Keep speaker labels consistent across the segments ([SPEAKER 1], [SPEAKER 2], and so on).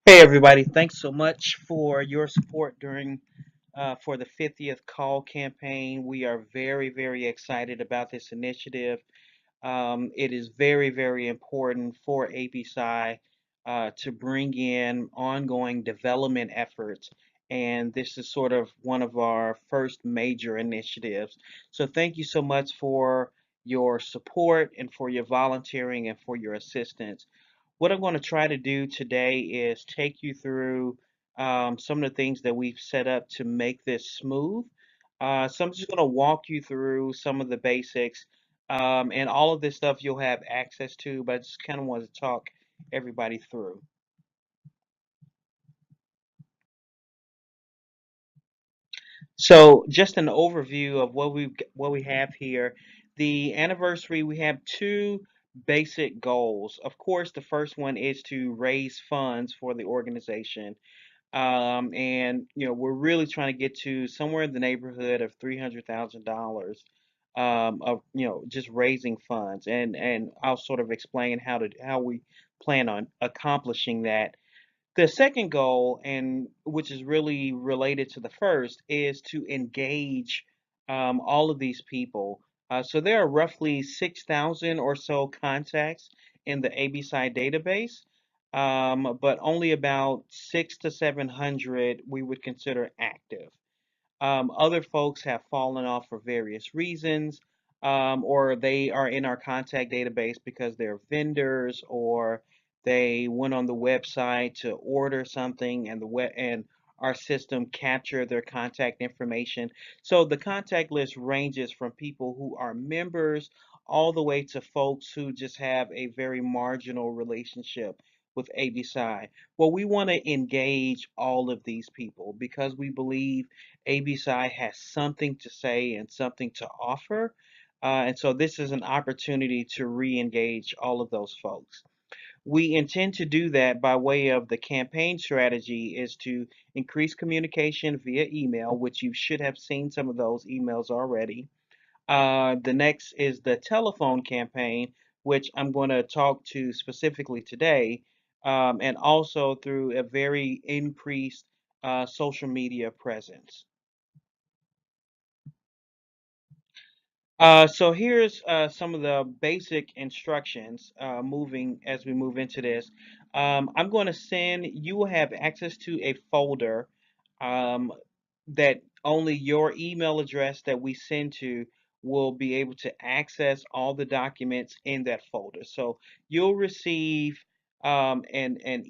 [SPEAKER 1] Hey everybody, thanks so much for your support during for the 50th call campaign. We are very, very excited about this initiative. It is very, very important for ABPsi to bring in ongoing development efforts, and this is sort of one of our first major initiatives. So thank you so much for your support and for your volunteering and for your assistance. What I'm going to try to do today is take you through some of the things that we've set up to make this smooth. So I'm just going to walk you through some of the basics, and all of this stuff you'll have access to, but I just kind of want to talk everybody through. So just an overview of what we have here. The anniversary, we have two basic goals. Of course, the first one is to raise funds for the organization. And we're really trying to get to somewhere in the neighborhood of $300,000 of just raising funds, and I'll sort of explain how we plan on accomplishing that. The second goal, and which is really related to the first, is to engage all of these people. So there are roughly 6,000 or so contacts in the ABSI database, but only about six to 700 we would consider active. Other folks have fallen off for various reasons, or they are in our contact database because they're vendors, or they went on the website to order something, and our system captured their contact information. So the contact list ranges from people who are members all the way to folks who just have a very marginal relationship with ABSI. Well, we want to engage all of these people because we believe ABPsi has something to say and something to offer. And so this is an opportunity to re-engage all of those folks. We intend to do that by way of the campaign strategy is to increase communication via email, which you should have seen some of those emails already. The next is the telephone campaign, which I'm going to talk to specifically today, and also through a very increased social media presence. So here's some of the basic instructions moving as we move into this. I'm going to send, you will have access to a folder um, that only your email address that we send to will be able to access all the documents in that folder. So you'll receive an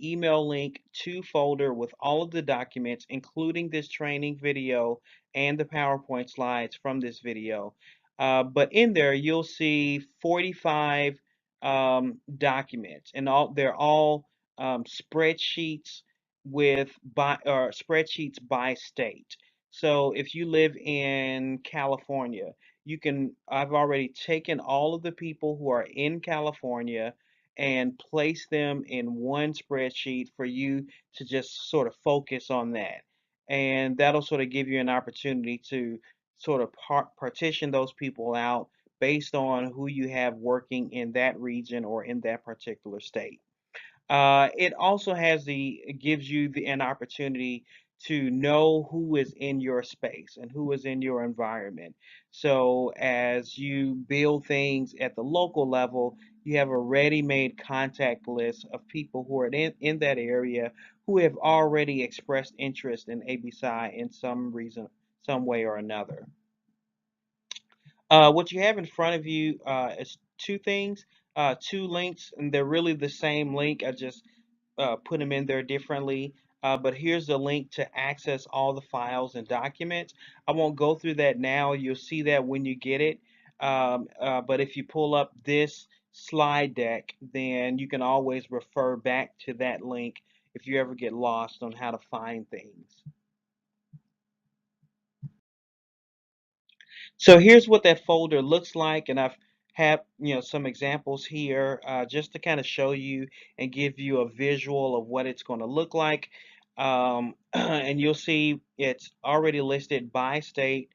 [SPEAKER 1] email link to folder with all of the documents, including this training video and the PowerPoint slides from this video. But in there, you'll see 45 documents, and they're all spreadsheets spreadsheets by state. So if you live in California, I've already taken all of the people who are in California and placed them in one spreadsheet for you to just sort of focus on that. And that'll sort of give you an opportunity to sort of partition those people out based on who you have working in that region or in that particular state. It also it gives you an opportunity to know who is in your space and who is in your environment. So as you build things at the local level, you have a ready-made contact list of people who are in that area who have already expressed interest in ABSI in some reason, some way or another. What you have in front of you is two things, two links, and they're really the same link. I just put them in there differently. But here's the link to access all the files and documents. I won't go through that now. You'll see that when you get it. But if you pull up this slide deck, then you can always refer back to that link if you ever get lost on how to find things. So here's what that folder looks like, and I've have some examples here just to kind of show you and give you a visual of what it's going to look like. And you'll see it's already listed by state.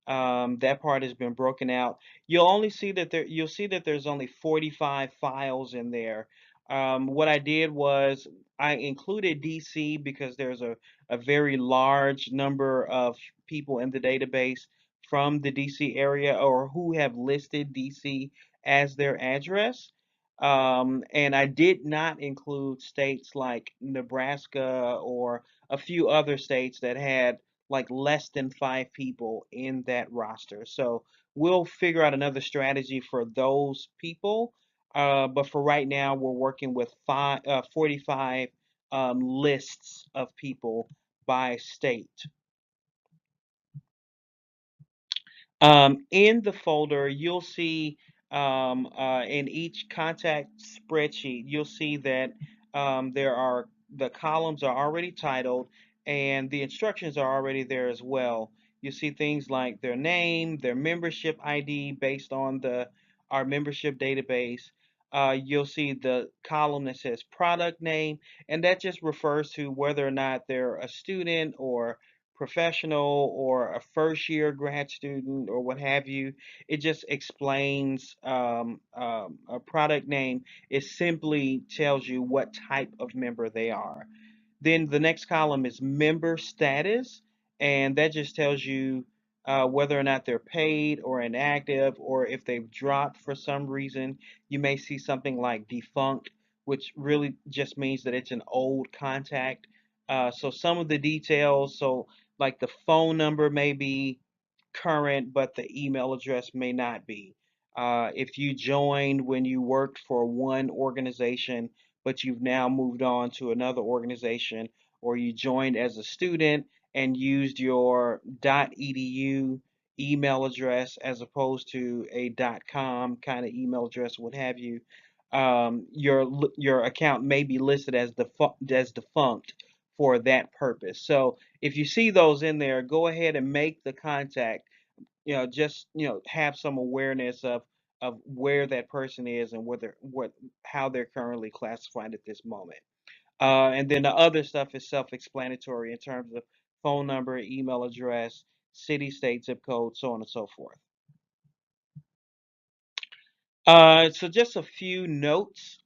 [SPEAKER 1] That part has been broken out. You'll see that there's only 45 files in there. What I did was I included DC because there's a very large number of people in the database from the DC area or who have listed DC as their address. And I did not include states like Nebraska or a few other states that had like less than 5 people in that roster. So we'll figure out another strategy for those people. But for right now, we're working with 45 lists of people by state. In the folder, you'll see in each contact spreadsheet, you'll see that there are the columns are already titled and the instructions are already there as well. You see things like their name, their membership ID based on the our membership database. You'll see the column that says product name, and that just refers to whether or not they're a student or professional or a first year grad student or what have you. It just explains a product name. It simply tells you what type of member they are. Then the next column is member status, and that just tells you whether or not they're paid or inactive, or if they've dropped for some reason. You may see something like defunct, which really just means that it's an old contact. So some of the details, so like the phone number may be current, but the email address may not be. If you joined when you worked for one organization, but you've now moved on to another organization, or you joined as a student and used your .edu email address as opposed to a .com kind of email address, what have you, your account may be listed as defunct for that purpose. So if you see those in there, go ahead and make the contact. Just have some awareness of where that person is and whether what how they're currently classified at this moment. And then the other stuff is self-explanatory in terms of phone number, email address, city, state, zip code, so on and so forth. So just a few notes,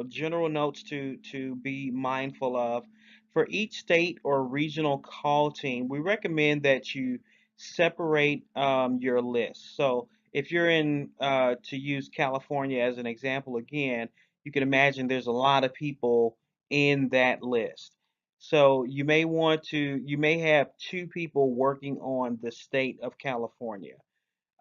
[SPEAKER 1] general notes to be mindful of. For each state or regional call team, we recommend that you separate your list. So if you're in, to use California as an example again, you can imagine there's a lot of people in that list. So you may have 2 people working on the state of California.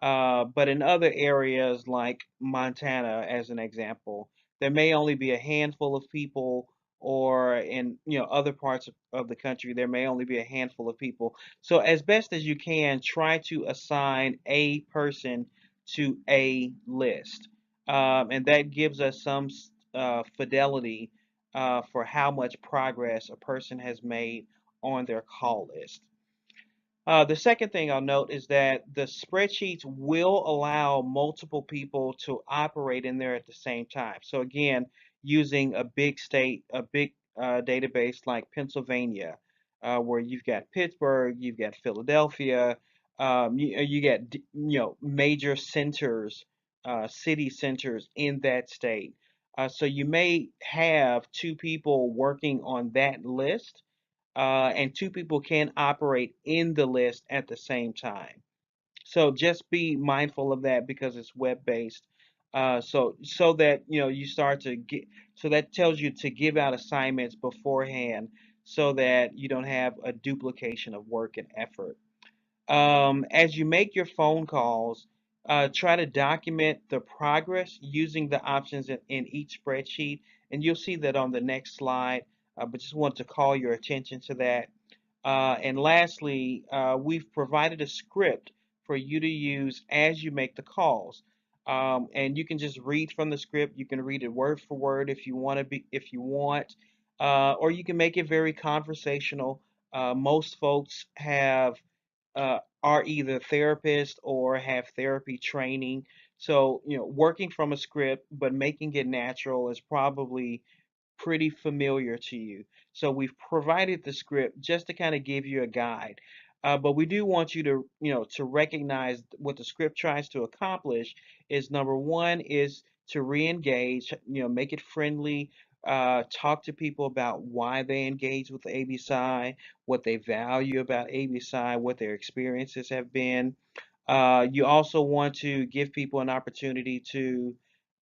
[SPEAKER 1] But in other areas like Montana, as an example, there may only be a handful of people, or in other parts of the country, there may only be a handful of people. So as best as you can, try to assign a person to a list, and that gives us some fidelity for how much progress a person has made on their call list. The second thing I'll note is that the spreadsheets will allow multiple people to operate in there at the same time. So again, using a big database like Pennsylvania, where you've got Pittsburgh, you've got Philadelphia, you get major centers, city centers in that state. So you may have 2 people working on that list, and 2 people can operate in the list at the same time. So just be mindful of that because it's web based. So that you start to get, so that tells you to give out assignments beforehand so that you don't have a duplication of work and effort. As you make your phone calls, try to document the progress using the options in each spreadsheet, and you'll see that on the next slide. But just want to call your attention to that. And lastly, we've provided a script for you to use as you make the calls. And you can just read from the script. You can read it word for word if you want, or you can make it very conversational. Most folks are either therapists or have therapy training. So, working from a script but making it natural is probably pretty familiar to you. So we've provided the script just to kind of give you a guide. But we do want you to, to recognize what the script tries to accomplish is number one is to re-engage, make it friendly, talk to people about why they engage with ABPsi, what they value about ABPsi, what their experiences have been. You also want to give people an opportunity to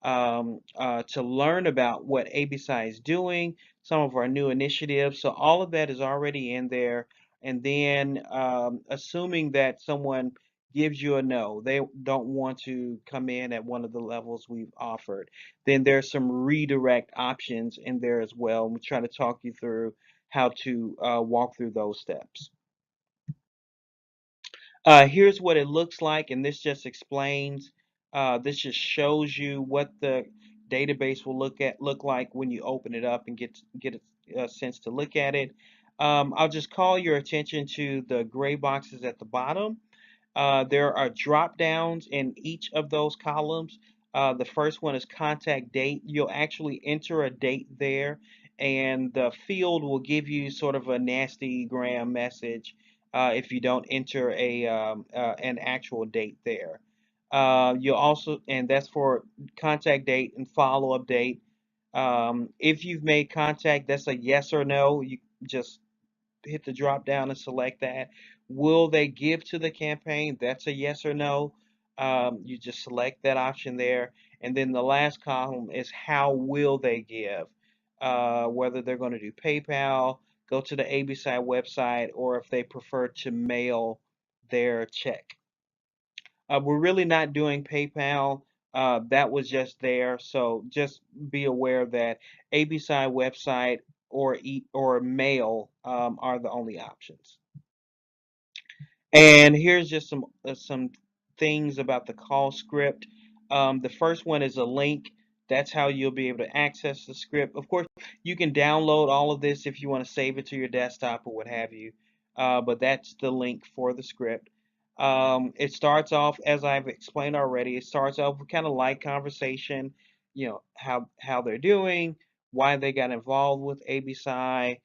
[SPEAKER 1] learn about what ABPsi is doing, some of our new initiatives. So all of that is already in there. And then assuming that someone gives you a no, they don't want to come in at one of the levels we've offered, then there's some redirect options in there as well. We try to talk you through how to walk through those steps. Here's what it looks like, and this just explains, this just shows you what the database will look like when you open it up and get a sense to look at it. I'll just call your attention to the gray boxes at the bottom. There are drop downs in each of those columns. The first one is contact date. You'll actually enter a date there, and the field will give you sort of a nasty gram message if you don't enter an actual date there. You'll also, and that's for contact date and follow up date. If you've made contact, that's a yes or no. You just hit the drop down and select that. Will they give to the campaign? That's a yes or no. You just select that option there. And then the last column is how will they give? Whether they're going to do PayPal, go to the ABSI website, or if they prefer to mail their check. We're really not doing PayPal. That was just there, so just be aware that ABSI website or mail are the only options. And here's just some things about the call script. The first one is a link. That's how you'll be able to access the script. Of course, you can download all of this if you want to save it to your desktop or what have you. But that's the link for the script. It starts off, as I've explained already, it starts off with kind of light conversation, how they're doing, why they got involved with ABSI,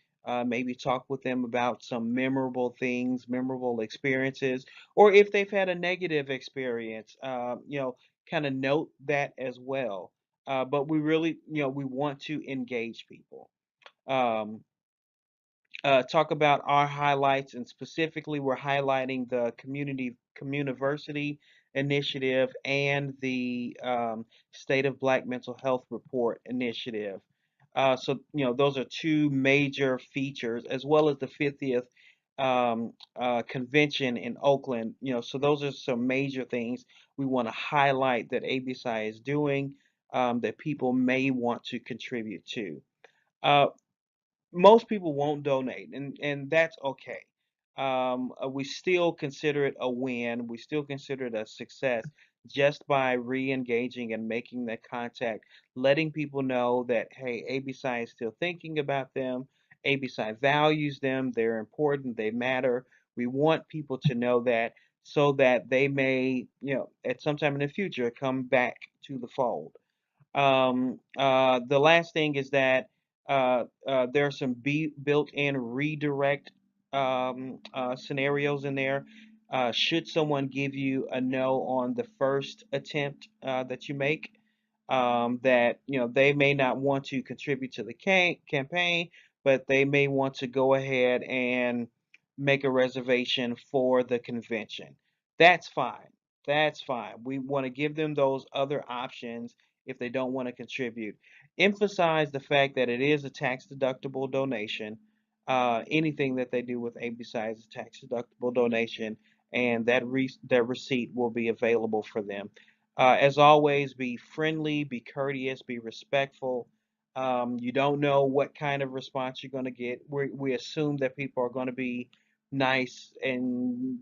[SPEAKER 1] maybe talk with them about some memorable things, memorable experiences, or if they've had a negative experience, kind of note that as well. But we really, we want to engage people. Um, talk about our highlights, and specifically, we're highlighting the communiversity initiative and the State of Black Mental Health Report initiative. So, those are two major features, as well as the 50th convention in Oakland. So those are some major things we want to highlight that ABSI is doing, that people may want to contribute to. Uh, Most people won't donate, and that's okay. We still consider it a win. We still consider it a success just by re-engaging and making that contact, letting people know that hey, ABSI is still thinking about them. ABSI values them. They're important. They matter. We want people to know that so that they may, at some time in the future, come back to the fold. The last thing is that there are some built-in redirect scenarios in there. Should someone give you a no on the first attempt that you make, that they may not want to contribute to the campaign, but they may want to go ahead and make a reservation for the convention. That's fine. That's fine. We want to give them those other options if they don't want to contribute. Emphasize the fact that it is a tax deductible donation. Anything that they do with ABSI is a tax deductible donation, and that receipt will be available for them. As always, be friendly, be courteous, be respectful. You don't know what kind of response you're going to get. We assume that people are going to be nice and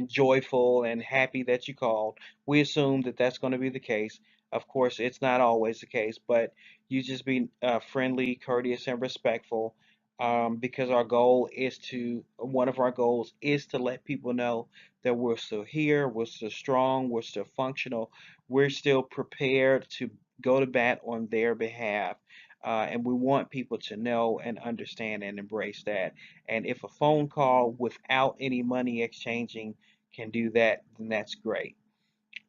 [SPEAKER 1] joyful and happy that you called. We assume that that's going to be the case. Of course, it's not always the case, but you just be friendly, courteous, and respectful. Because one of our goals is to let people know that we're still here, we're still strong, we're still functional, we're still prepared to go to bat on their behalf. And we want people to know and understand and embrace that. And if a phone call without any money exchanging can do that, then that's great.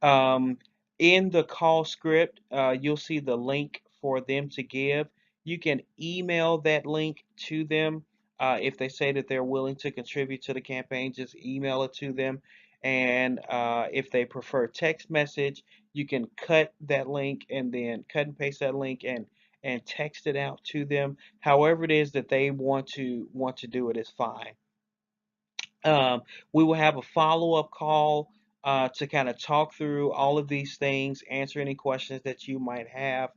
[SPEAKER 1] Um, in the call script, you'll see the link for them to give. You can email that link to them. If they say that they're willing to contribute to the campaign, just email it to them. And if they prefer text message, you can cut that link and then cut and paste that link and text it out to them. However it is that they want to do it is fine. Um, we will have a follow-up call to kind of talk through all of these things, answer any questions that you might have.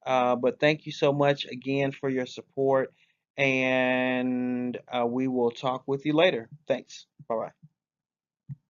[SPEAKER 1] But thank you so much again for your support, and we will talk with you later. Thanks. Bye bye.